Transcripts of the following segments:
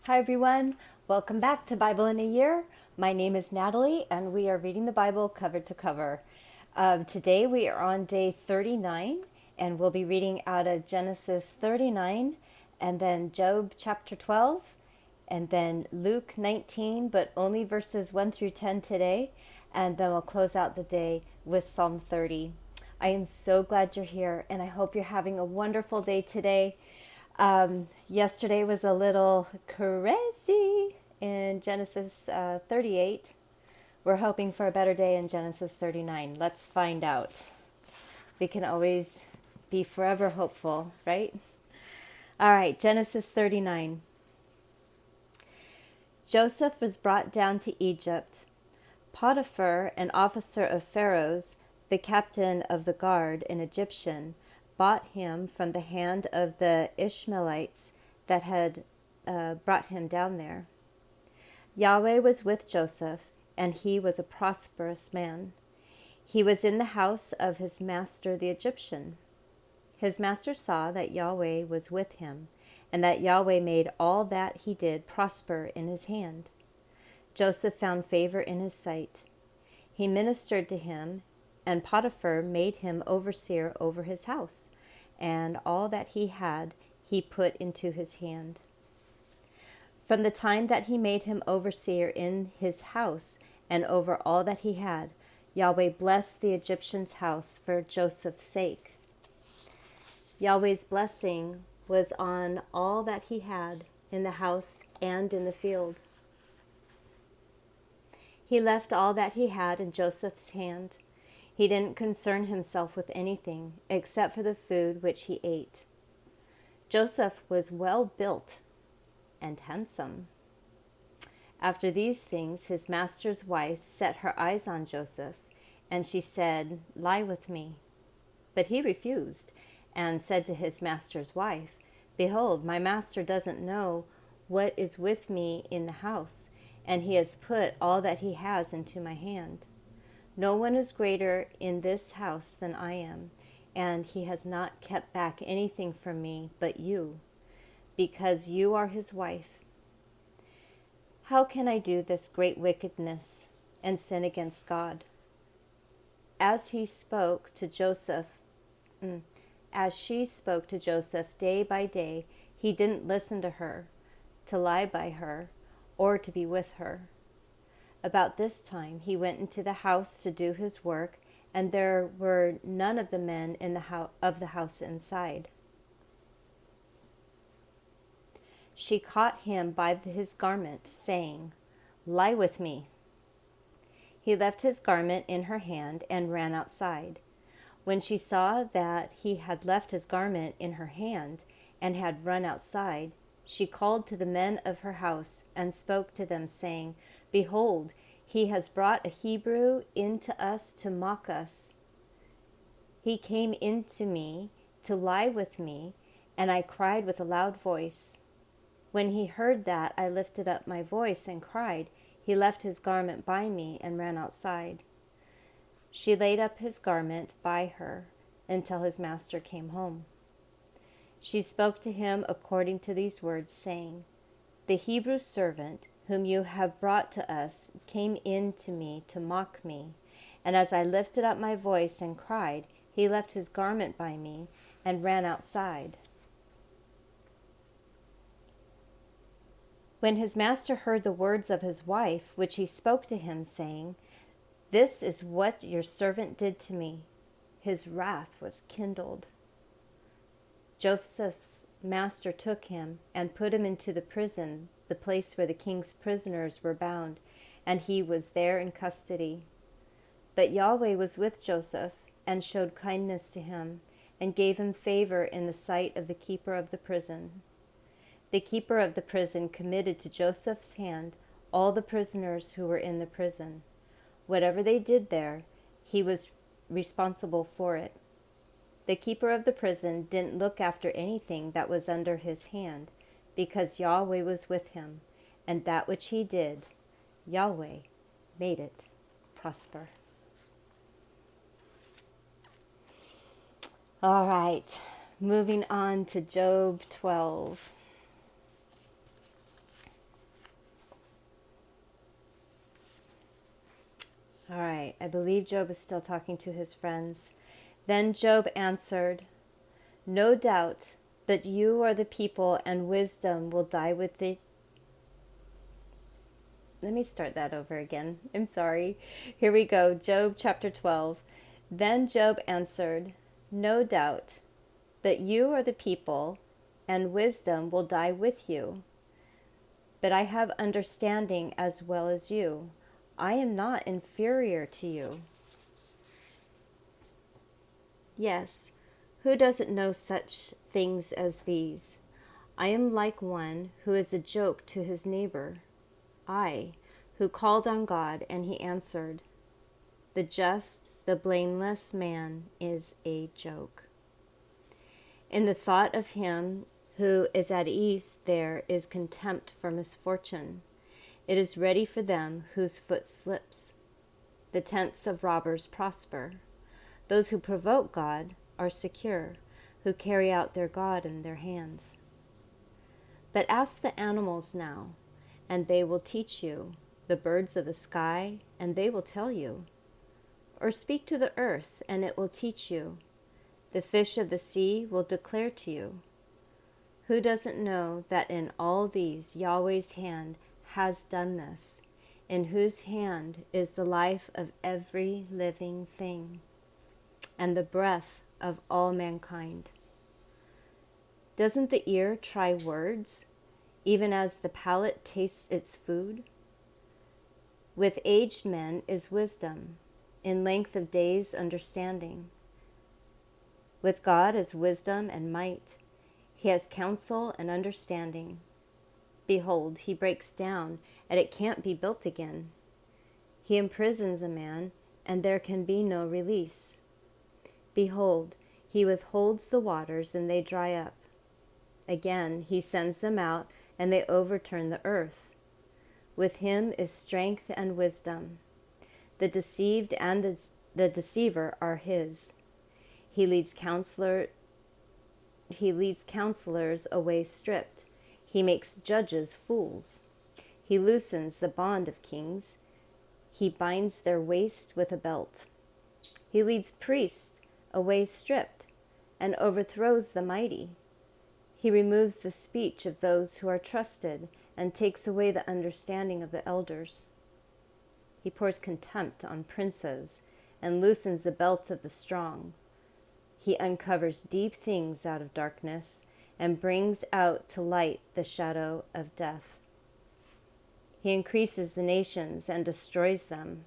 Hi everyone, welcome back to Bible in a Year. My name is Natalie and we are reading the Bible cover to cover. Today we are on day 39 and we'll be reading out of Genesis 39 and then Job chapter 12 and then Luke 19, but only verses 1 through 10 today, and then we'll close out the day with Psalm 30. I am so glad you're here and I hope you're having a wonderful day today. Yesterday was a little crazy in Genesis 38. We're hoping for a better day in Genesis 39. Let's find out. We can always be forever hopeful, right? All right, Genesis 39. Joseph was brought down to Egypt. Potiphar, an officer of Pharaoh's, the captain of the guard, an Egyptian, bought him from the hand of the Ishmaelites that had brought him down there. Yahweh was with Joseph, and he was a prosperous man. He was in the house of his master the Egyptian. His master saw that Yahweh was with him, and that Yahweh made all that he did prosper in his hand. Joseph found favor in his sight. He ministered to him, and Potiphar made him overseer over his house, and all that he had he put into his hand. From the time that he made him overseer in his house and over all that he had, Yahweh blessed the Egyptian's house for Joseph's sake. Yahweh's blessing was on all that he had in the house and in the field. He left all that he had in Joseph's hand. He didn't concern himself with anything except for the food which he ate. Joseph was well built and handsome. After these things, his master's wife set her eyes on Joseph, and she said, "Lie with me." But he refused and said to his master's wife, "Behold, my master doesn't know what is with me in the house, and he has put all that he has into my hand. No one is greater in this house than I am, and he has not kept back anything from me but you, because you are his wife. How can I do this great wickedness and sin against God?" As she spoke to Joseph day by day, he didn't listen to her, to lie by her, or to be with her. About this time he went into the house to do his work, and there were none of the men in the house inside. She caught him by his garment, saying, "Lie with me." He left his garment in her hand and ran outside. When she saw that he had left his garment in her hand and had run outside, she called to the men of her house and spoke to them, saying, "Behold, he has brought a Hebrew into us to mock us. He came into me to lie with me, and I cried with a loud voice. When he heard that I lifted up my voice and cried, he left his garment by me and ran outside." She laid up his garment by her until his master came home. She spoke to him according to these words, saying, "The Hebrew servant whom you have brought to us came in to me to mock me, and as I lifted up my voice and cried, he left his garment by me and ran outside." When his master heard the words of his wife, which he spoke to him, saying, "This is what your servant did to me," his wrath was kindled. Joseph's master took him and put him into the prison, the place where the king's prisoners were bound, and he was there in custody. But Yahweh was with Joseph and showed kindness to him and gave him favor in the sight of the keeper of the prison. The keeper of the prison committed to Joseph's hand all the prisoners who were in the prison. Whatever they did there, he was responsible for it. The keeper of the prison didn't look after anything that was under his hand, because Yahweh was with him, and that which he did, Yahweh made it prosper. All right, moving on to Job 12. I believe Job is still talking to his friends. Then Job answered, "No doubt, but you are the people, and wisdom will die with the..." Let me start that over again. I'm sorry. Here we go. Job chapter 12. Then Job answered, "No doubt, but you are the people, and wisdom will die with you. But I have understanding as well as you. I am not inferior to you." Yes, who doesn't know such things as these? I am like one who is a joke to his neighbor. I, who called on God, and he answered. The just, the blameless man is a joke. In the thought of him who is at ease there is contempt for misfortune. It is ready for them whose foot slips. The tents of robbers prosper. Those who provoke God are secure, who carry out their God in their hands. But ask the animals now, and they will teach you, the birds of the sky, and they will tell you. Or speak to the earth, and it will teach you. The fish of the sea will declare to you. Who doesn't know that in all these Yahweh's hand has done this, in whose hand is the life of every living thing, and the breath of all mankind? Doesn't the ear try words, even as the palate tastes its food? With aged men is wisdom, in length of days understanding. With God is wisdom and might. He has counsel and understanding. Behold, he breaks down, and it can't be built again. He imprisons a man, and there can be no release. Behold, he withholds the waters, and they dry up. Again, he sends them out, and they overturn the earth. With him is strength and wisdom. The deceived and the deceiver are his. He leads counselors away stripped. He makes judges fools. He loosens the bond of kings. He binds their waist with a belt. He leads priests away stripped and overthrows the mighty. He removes the speech of those who are trusted and takes away the understanding of the elders. He pours contempt on princes and loosens the belt of the strong. He uncovers deep things out of darkness and brings out to light the shadow of death. He increases the nations and destroys them.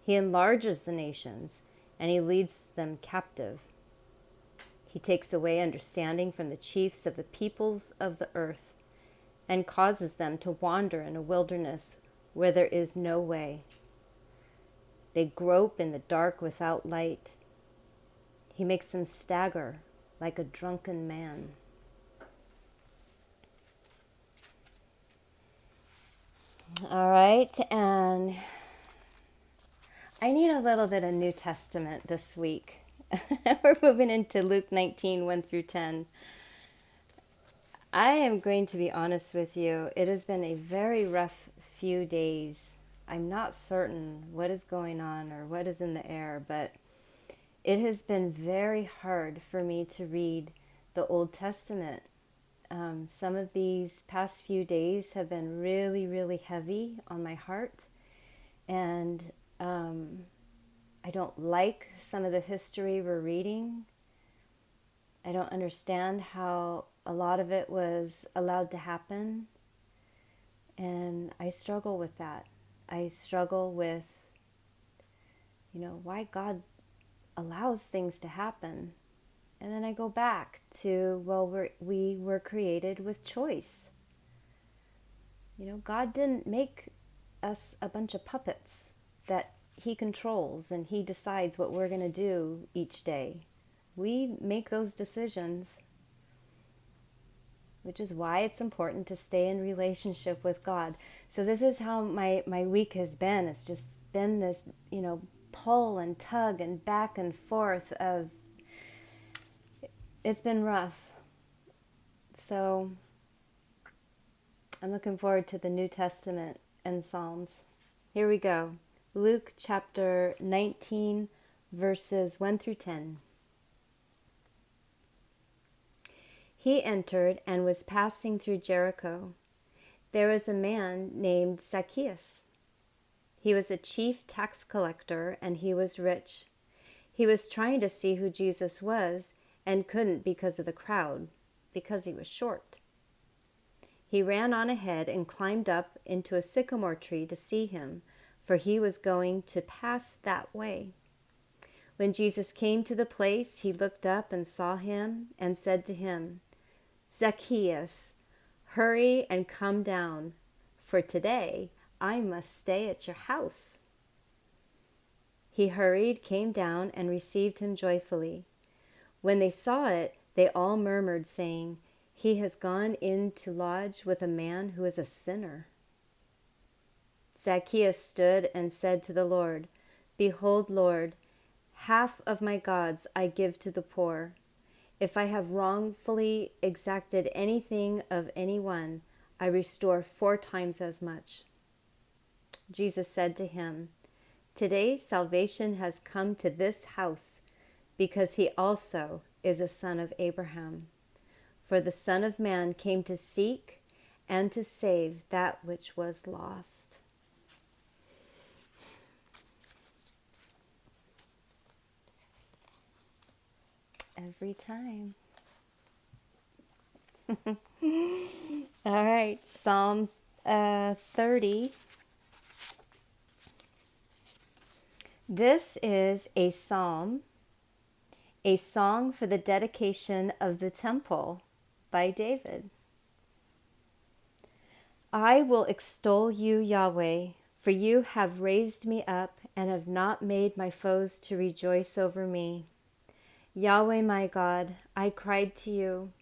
He enlarges the nations and he leads them captive. He takes away understanding from the chiefs of the peoples of the earth and causes them to wander in a wilderness where there is no way. They grope in the dark without light. He makes them stagger like a drunken man. All right, and I need a little bit of New Testament this week. We're moving into Luke19, 1 through 10. I am going to be honest with you. It has been a very rough few days. I'm not certain what is going on or what is in the air, but it has been very hard for me to read the Old Testament. Some of these past few days have been really, really heavy on my heart. And I don't like some of the history we're reading. I don't understand how a lot of it was allowed to happen. And I struggle with that. I struggle with, why God allows things to happen. And then I go back to, we were created with choice. God didn't make us a bunch of puppets that he controls and he decides what we're going to do each day. We make those decisions, which is why it's important to stay in relationship with God. So this is how my week has been. It's just been this, pull and tug and back and forth of, it's been rough. So I'm looking forward to the New Testament and Psalms. Here we go. Luke chapter 19, verses 1 through 10. He entered and was passing through Jericho. There was a man named Zacchaeus. He was a chief tax collector, and he was rich. He was trying to see who Jesus was and couldn't because of the crowd, because he was short. He ran on ahead and climbed up into a sycamore tree to see him, for he was going to pass that way. When Jesus came to the place, he looked up and saw him and said to him, "Zacchaeus, hurry and come down, for today I must stay at your house." He hurried, came down, and received him joyfully. When they saw it, they all murmured, saying, "He has gone in to lodge with a man who is a sinner." Zacchaeus stood and said to the Lord, "Behold, Lord, half of my goods I give to the poor. If I have wrongfully exacted anything of anyone, I restore 4 times as much." Jesus said to him, "Today salvation has come to this house, because he also is a son of Abraham. For the Son of Man came to seek and to save that which was lost." Every time. All right, Psalm 30. This is a psalm, a song for the dedication of the temple by David. I will extol you, Yahweh, for you have raised me up and have not made my foes to rejoice over me. Yahweh, my God, I cried to you,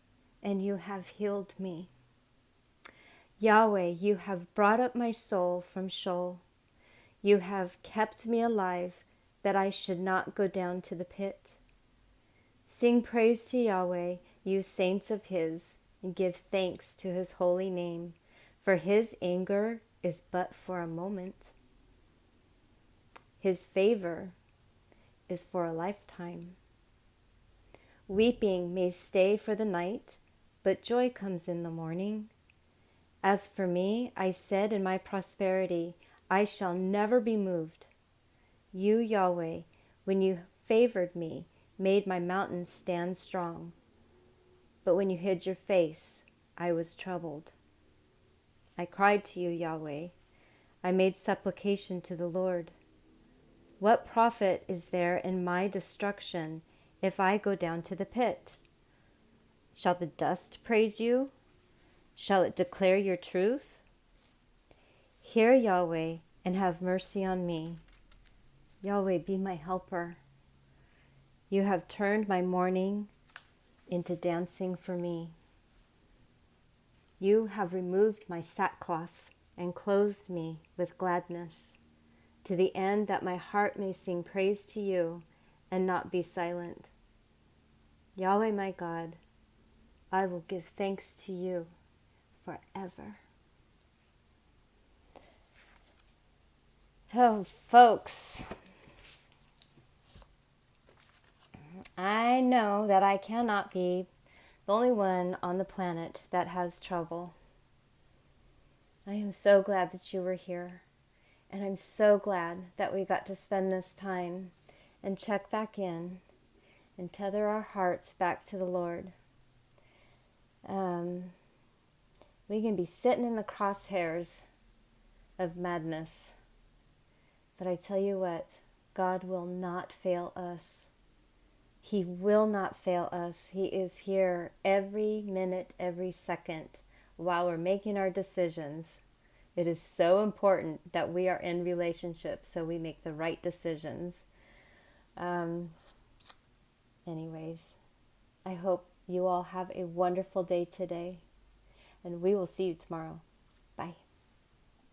and you have healed me. Yahweh, you have brought up my soul from Sheol. You have kept me alive, that I should not go down to the pit. Sing praise to Yahweh, you saints of his, and give thanks to his holy name, for his anger is but for a moment. His favor is for a lifetime. Weeping may stay for the night, but joy comes in the morning. As for me, I said in my prosperity, I shall never be moved. You, Yahweh, when you favored me, made my mountains stand strong. But when you hid your face, I was troubled. I cried to you, Yahweh. I made supplication to the Lord. What profit is there in my destruction if I go down to the pit? Shall the dust praise you? Shall it declare your truth? Hear, Yahweh, and have mercy on me. Yahweh, be my helper. You have turned my mourning into dancing for me. You have removed my sackcloth and clothed me with gladness, to the end that my heart may sing praise to you and not be silent. Yahweh, my God, I will give thanks to you forever. Oh, folks, I know that I cannot be the only one on the planet that has trouble. I am so glad that you were here, and I'm so glad that we got to spend this time and check back in and tether our hearts back to the Lord. We can be sitting in the crosshairs of madness, but I tell you what, God will not fail us. He will not fail us. He is here every minute, every second while we're making our decisions. It is so important that we are in relationships so we make the right decisions. Anyways, I hope you all have a wonderful day today, and we will see you tomorrow. Bye.